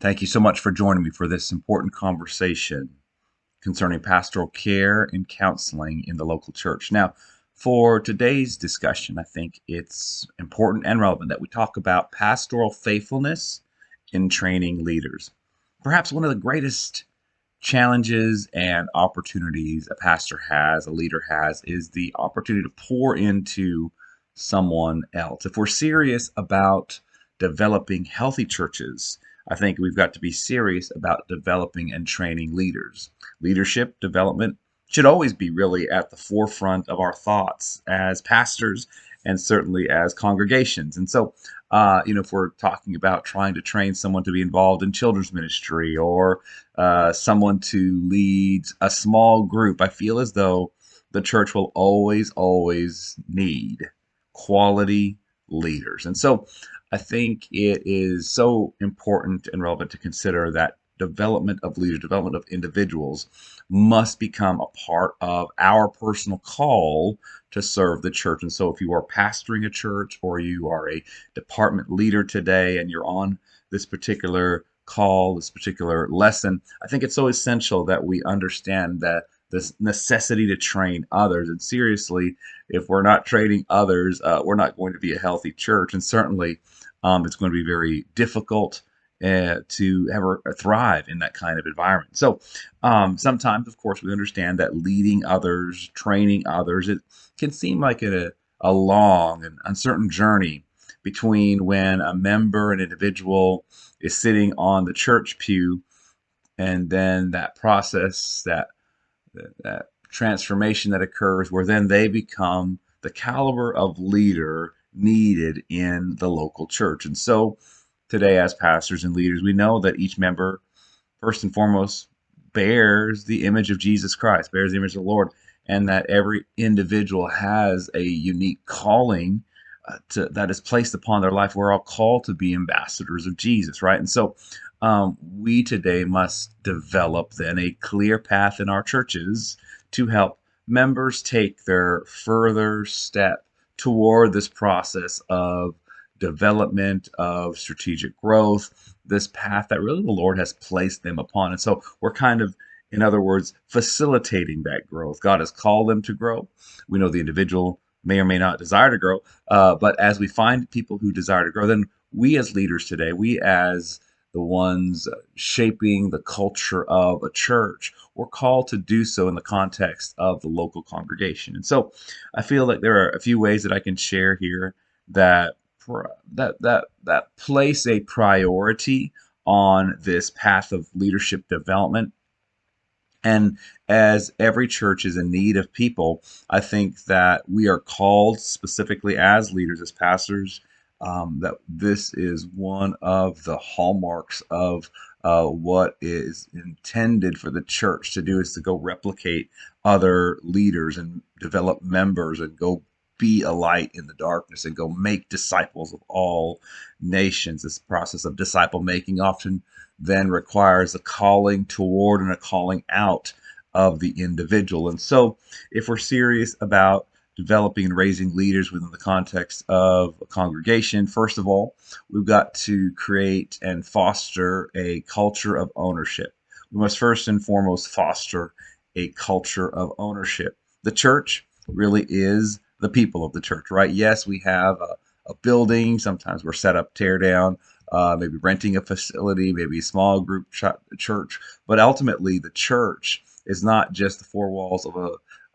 Thank you so much for joining me for this important conversation concerning pastoral care and counseling in the local church. Now, for today's discussion, I think it's important and relevant that we talk about pastoral faithfulness in training leaders. Perhaps one of the greatest challenges and opportunities a pastor has, a leader has, is the opportunity to pour into someone else. If we're serious about developing healthy churches, I think we've got to be serious about developing and training leaders. Leadership development should always be really at the forefront of our thoughts as pastors and certainly as congregations. And so, if we're talking about trying to train someone to be involved in children's ministry or someone to lead a small group, I feel as though the church will always need quality leaders. And so I think it is so important and relevant to consider that development of leaders, development of individuals must become a part of our personal call to serve the church. And so if you are pastoring a church or you are a department leader today and you're on this particular call, this particular lesson, I think it's so essential that we understand that this necessity to train others. And seriously, if we're not training others, we're not going to be a healthy church. And certainly, it's going to be very difficult to ever thrive in that kind of environment. So sometimes, of course, we understand that leading others, training others, it can seem like a long and uncertain journey between when a member, an individual, is sitting on the church pew, and then that process, that transformation that occurs, where then they become the caliber of leader needed in the local church. And so today, as pastors and leaders, we know that each member, first and foremost, bears the image of Jesus Christ, bears the image of the Lord, and that every individual has a unique calling that is placed upon their life. We're all called to be ambassadors of Jesus, right? And so we today must develop then a clear path in our churches to help members take their further step toward this process of development, of strategic growth, this path that really the Lord has placed them upon. And so we're kind of, in other words, facilitating that growth. God has called them to grow. We know the individual may or may not desire to grow, but as we find people who desire to grow, then we as leaders today, we as the ones shaping the culture of a church, we're called to do so in the context of the local congregation. And so I feel like there are a few ways that I can share here that that place a priority on this path of leadership development. And as every church is in need of people, I think that we are called specifically as leaders, as pastors, that this is one of the hallmarks of what is intended for the church to do, is to go replicate other leaders and develop members and go be a light in the darkness and go make disciples of all nations. This process of disciple making often then requires a calling toward and a calling out of the individual. And so, if we're serious about developing and raising leaders within the context of a congregation, first of all, we've got to create and foster a culture of ownership. We must first and foremost foster a culture of ownership. The church really is the people of the church, right? Yes, we have a building. Sometimes we're set up, tear down, maybe renting a facility, maybe a small group church. But ultimately, the church is not just the four walls of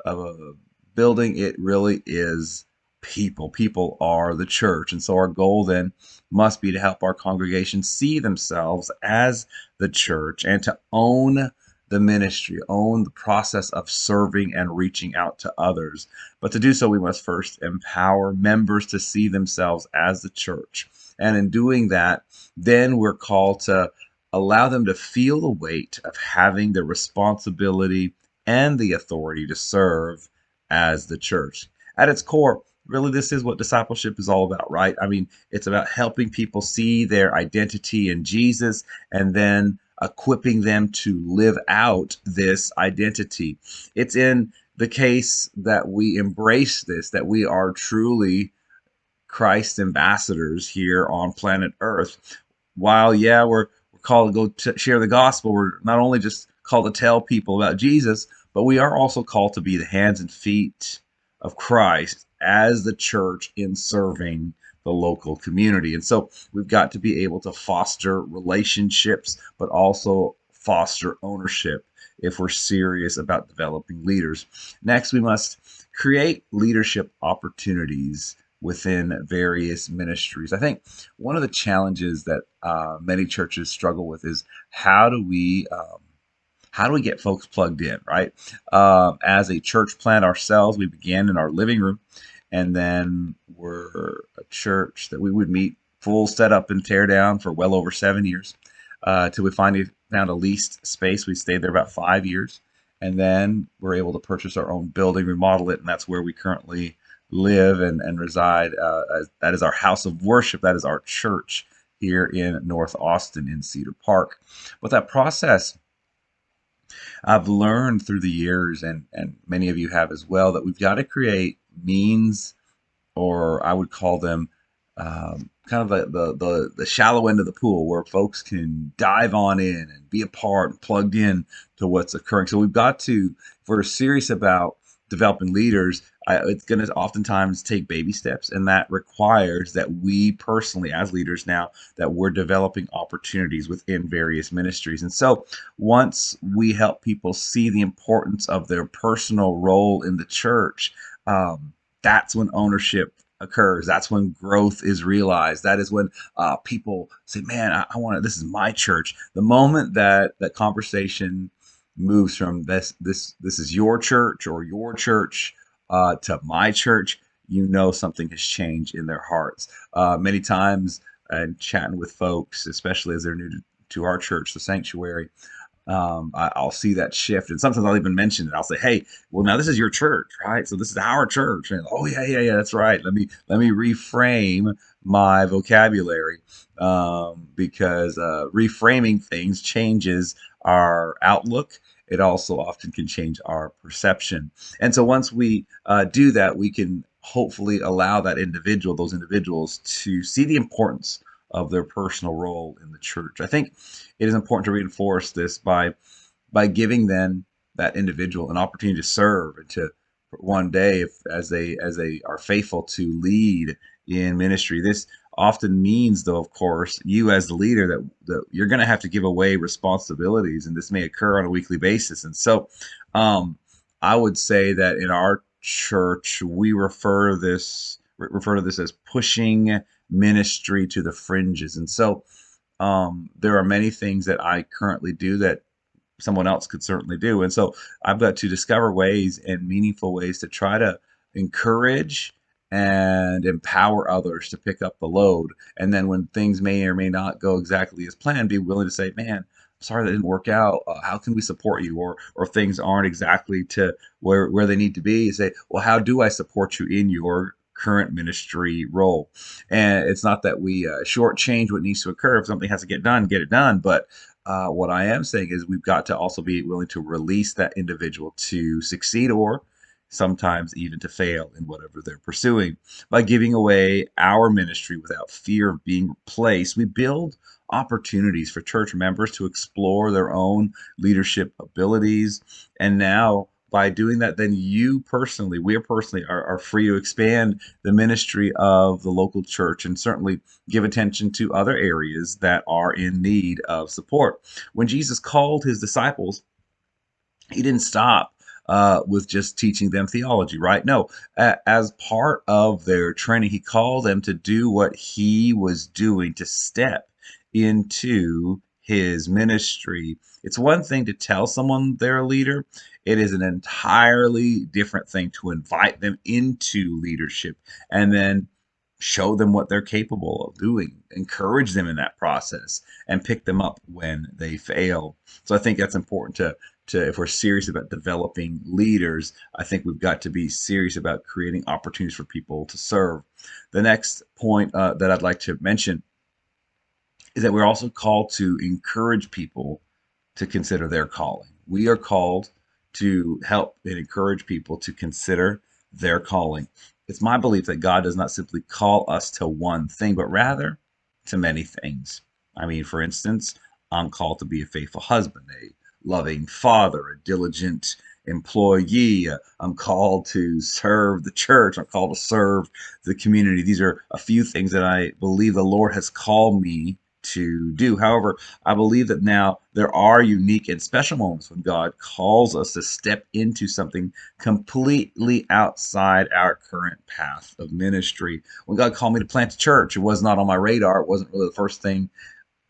a building. It really is people. People are the church. And so our goal then must be to help our congregation see themselves as the church and to own the ministry, own the process of serving and reaching out to others. But to do so, we must first empower members to see themselves as the church. And in doing that, then we're called to allow them to feel the weight of having the responsibility and the authority to serve as the church. At its core, really, this is what discipleship is all about, right? I mean, it's about helping people see their identity in Jesus and then equipping them to live out this identity. It's in the case that we embrace this, that we are truly Christ ambassadors here on planet Earth. While, yeah, we're called to share the gospel. We're not only just called to tell people about Jesus, but we are also called to be the hands and feet of Christ as the church in serving the local community. And so we've got to be able to foster relationships, but also foster ownership if we're serious about developing leaders. Next, we must create leadership opportunities within various ministries. I think one of the challenges that many churches struggle with is how do we get folks plugged in, right? As a church plant ourselves, we began in our living room, and then we're a church that we would meet full setup and tear down for well over 7 years till we finally found a leased space. We stayed there about 5 years, and then we're able to purchase our own building, remodel it, and that's where we currently live and reside. That is our house of worship. That is our church here in North Austin in Cedar Park. But that process, I've learned through the years, and many of you have as well, that we've got to create means, or I would call them kind of the shallow end of the pool where folks can dive on in and be a part and plugged in to what's occurring. So we've got to, if we're serious about developing leaders, it's going to oftentimes take baby steps, and that requires that we personally, as leaders now, that we're developing opportunities within various ministries. And so once we help people see the importance of their personal role in the church, that's when ownership occurs. That's when growth is realized. That is when people say, "Man, I want to. This is my church." The moment that that conversation moves from this is your church or your church to my church, you know something has changed in their hearts. Many times, and chatting with folks, especially as they're new to our church, the sanctuary, I'll see that shift, and sometimes I'll even mention it. I'll say, "Hey, well, now this is your church, right? So this is our church." And oh yeah, yeah, yeah, that's right. Let me reframe my vocabulary because reframing things changes our outlook. It also often can change our perception, and so once we do that, we can hopefully allow those individuals to see the importance of their personal role in the church. I think it is important to reinforce this by giving then that individual an opportunity to serve and to one day, if as they are faithful to lead in ministry. This often means, though, of course, you as the leader, that you're going to have to give away responsibilities, and this may occur on a weekly basis. And so um, I would say that in our church we refer to this as pushing ministry to the fringes. And so there are many things that I currently do that someone else could certainly do. And so I've got to discover ways and meaningful ways to try to encourage and empower others to pick up the load. And then when things may or may not go exactly as planned, be willing to say, "Man, sorry that didn't work out. How can we support you?" Or things aren't exactly to where they need to be. You say, "Well, how do I support you in your current ministry role?" And it's not that we shortchange what needs to occur. If something has to get done, get it done. But what I am saying is we've got to also be willing to release that individual to succeed or sometimes even to fail in whatever they're pursuing. By giving away our ministry without fear of being replaced, we build opportunities for church members to explore their own leadership abilities. And now, by doing that, then we personally are free to expand the ministry of the local church and certainly give attention to other areas that are in need of support. When Jesus called his disciples, he didn't stop with just teaching them theology, right? No, as part of their training, he called them to do what he was doing, to step into his ministry. It's one thing to tell someone they're a leader, it is an entirely different thing to invite them into leadership and then show them what they're capable of doing, encourage them in that process, and pick them up when they fail. So I think that's important to if we're serious about developing leaders, I think we've got to be serious about creating opportunities for people to serve. The next point that I'd like to mention is that we're also called to encourage people to consider their calling. We are called to help and encourage people to consider their calling. It's my belief that God does not simply call us to one thing, but rather to many things. I mean, for instance, I'm called to be a faithful husband, a loving father, a diligent employee. I'm called to serve the church. I'm called to serve the community. These are a few things that I believe the Lord has called me to do. However, I believe that now there are unique and special moments when God calls us to step into something completely outside our current path of ministry. When God called me to plant a church, it was not on my radar. It wasn't really the first thing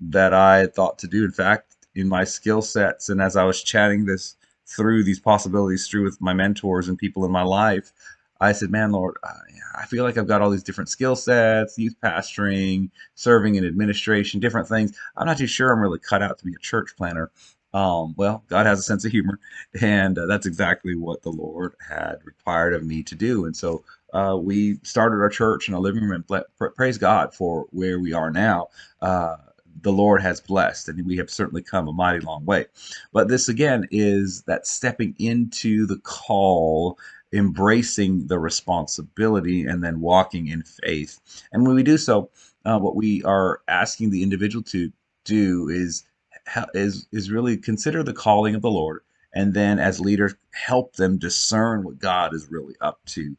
that I thought to do. In fact, in my skill sets, and as I was chatting this through, these possibilities through with my mentors and people in my life, I said, "Man, Lord, I feel like I've got all these different skill sets: youth pastoring, serving in administration, different things. I'm not too sure I'm really cut out to be a church planter." Well, God has a sense of humor, and that's exactly what the Lord had required of me to do. And so we started our church in a living room, and praise God for where we are now. The Lord has blessed, and we have certainly come a mighty long way. But this again is that stepping into the call, embracing the responsibility, and then walking in faith. And when we do so, what we are asking the individual to do is really consider the calling of the Lord, and then as leaders help them discern what God is really up to.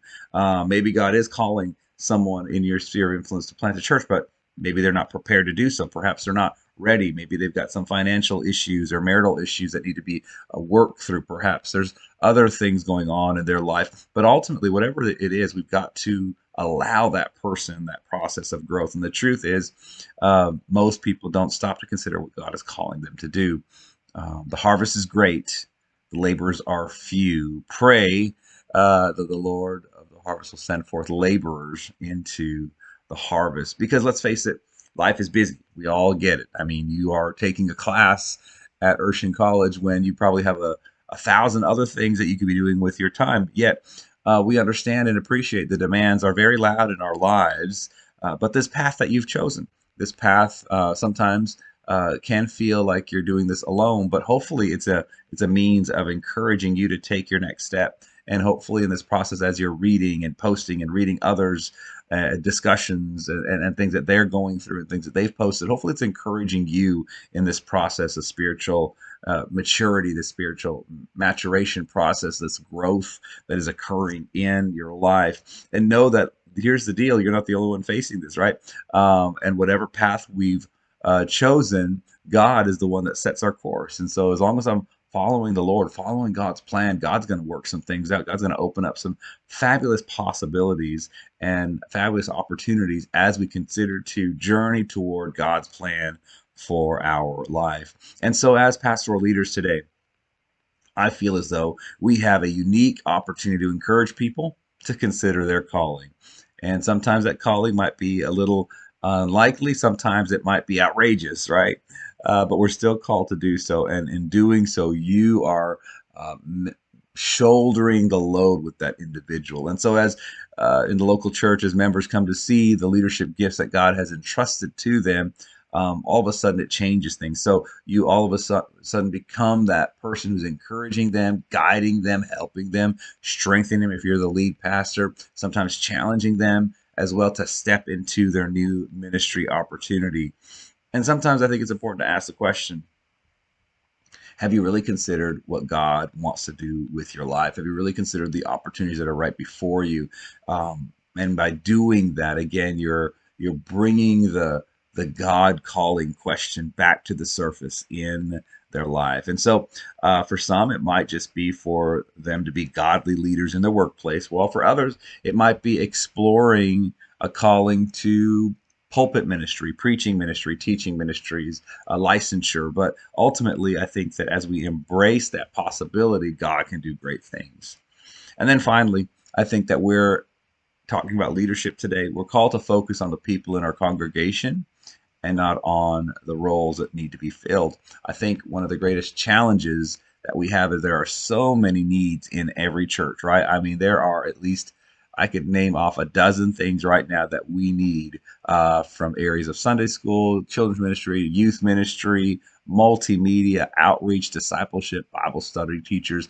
Maybe God is calling someone in your sphere of influence to plant a church, but maybe they're not prepared to do so. Perhaps they're not ready. Maybe they've got some financial issues or marital issues that need to be worked through. Perhaps there's other things going on in their life. But ultimately, whatever it is, we've got to allow that person that process of growth. And the truth is, most people don't stop to consider what God is calling them to do. The harvest is great, the laborers are few. Pray that the Lord of the harvest will send forth laborers into the harvest. Because let's face it, life is busy. We all get it. I mean, you are taking a class at Urshan College when you probably have a thousand other things that you could be doing with your time. Yet, we understand and appreciate the demands are very loud in our lives. But this path that you've chosen, this path sometimes can feel like you're doing this alone, but hopefully it's a means of encouraging you to take your next step. And hopefully in this process, as you're reading and posting and reading others discussions and things that they're going through and things that they've posted, hopefully it's encouraging you in this process of spiritual maturity, the spiritual maturation process, this growth that is occurring in your life. And know that here's the deal: you're not the only one facing this, right? And whatever path we've chosen, God is the one that sets our course. And so as long as I'm following the Lord, following God's plan, God's going to work some things out. God's going to open up some fabulous possibilities and fabulous opportunities as we consider to journey toward God's plan for our life. And so as pastoral leaders today, I feel as though we have a unique opportunity to encourage people to consider their calling. And sometimes that calling might be a little unlikely, sometimes it might be outrageous, right? But we're still called to do so. And in doing so, you are shouldering the load with that individual. And so, as in the local church, as members come to see the leadership gifts that God has entrusted to them, all of a sudden it changes things. So you all of a sudden become that person who's encouraging them, guiding them, helping them, strengthening them if you're the lead pastor, sometimes challenging them as well to step into their new ministry opportunity. And sometimes I think it's important to ask the question: have you really considered what God wants to do with your life? Have you really considered the opportunities that are right before you? And by doing that, again, you're bringing the God calling question back to the surface in their life. And so, for some, it might just be for them to be godly leaders in their workplace. Well, for others, it might be exploring a calling to pulpit ministry, preaching ministry, teaching ministries, licensure. But ultimately, I think that as we embrace that possibility, God can do great things. And then finally, I think that we're talking about leadership today. We're called to focus on the people in our congregation and not on the roles that need to be filled. I think one of the greatest challenges that we have is there are so many needs in every church, right? I mean, there are at least, I could name off a dozen things right now that we need from areas of Sunday school, children's ministry, youth ministry, multimedia, outreach, discipleship, Bible study teachers,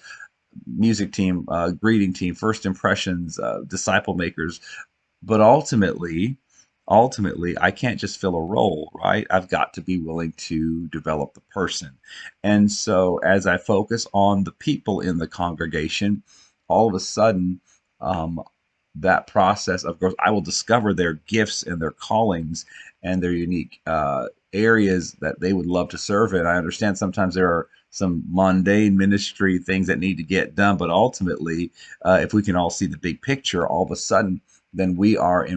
music team, greeting team, first impressions, disciple makers. But ultimately, ultimately I can't just fill a role, right? I've got to be willing to develop the person. And so as I focus on the people in the congregation, all of a sudden, um, that process of growth, I will discover their gifts and their callings and their unique areas that they would love to serve in. I understand sometimes there are some mundane ministry things that need to get done, but ultimately, if we can all see the big picture, all of a sudden, then we are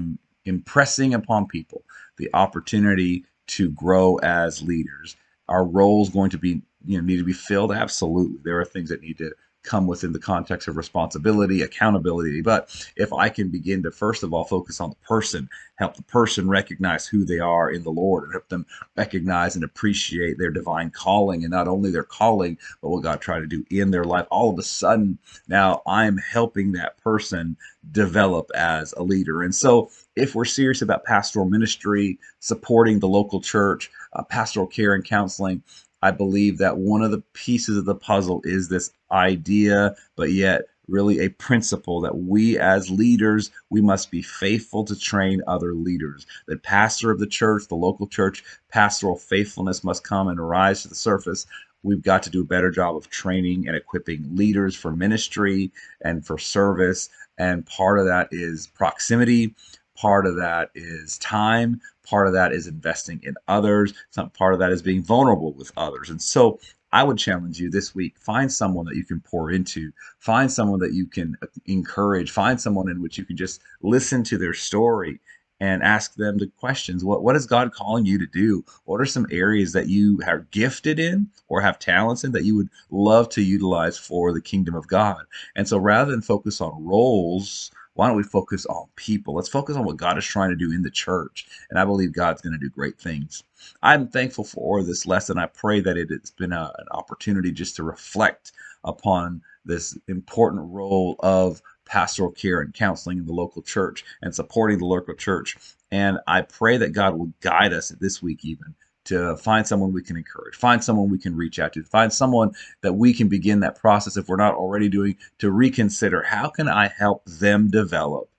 impressing upon people the opportunity to grow as leaders. Our roles going to be, need to be filled? Absolutely. There are things that need to come within the context of responsibility, accountability. But if I can begin to, first of all, focus on the person, help the person recognize who they are in the Lord, and help them recognize and appreciate their divine calling, and not only their calling, but what God tried to do in their life, all of a sudden, now I'm helping that person develop as a leader. And so, if we're serious about pastoral ministry, supporting the local church, pastoral care and counseling, I believe that one of the pieces of the puzzle is this idea, but yet really a principle that we as leaders, we must be faithful to train other leaders. The pastor of the church, the local church, pastoral faithfulness must come and rise to the surface. We've got to do a better job of training and equipping leaders for ministry and for service. And part of that is proximity. Part of that is time. Part of that is investing in others. Some part of that is being vulnerable with others. And so I would challenge you this week, find someone that you can pour into, find someone that you can encourage, find someone in which you can just listen to their story and ask them the questions. What is God calling you to do? What are some areas that you are gifted in or have talents in that you would love to utilize for the kingdom of God? And so rather than focus on roles, why don't we focus on people? Let's focus on what God is trying to do in the church. And I believe God's going to do great things. I'm thankful for this lesson. I pray that it has been an opportunity just to reflect upon this important role of pastoral care and counseling in the local church and supporting the local church. And I pray that God will guide us this week, even to find someone we can encourage, find someone we can reach out to, find someone that we can begin that process, if we're not already doing, to reconsider how can I help them develop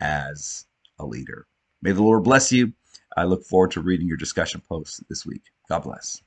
as a leader. May the Lord bless you. I look forward to reading your discussion posts this week. God bless.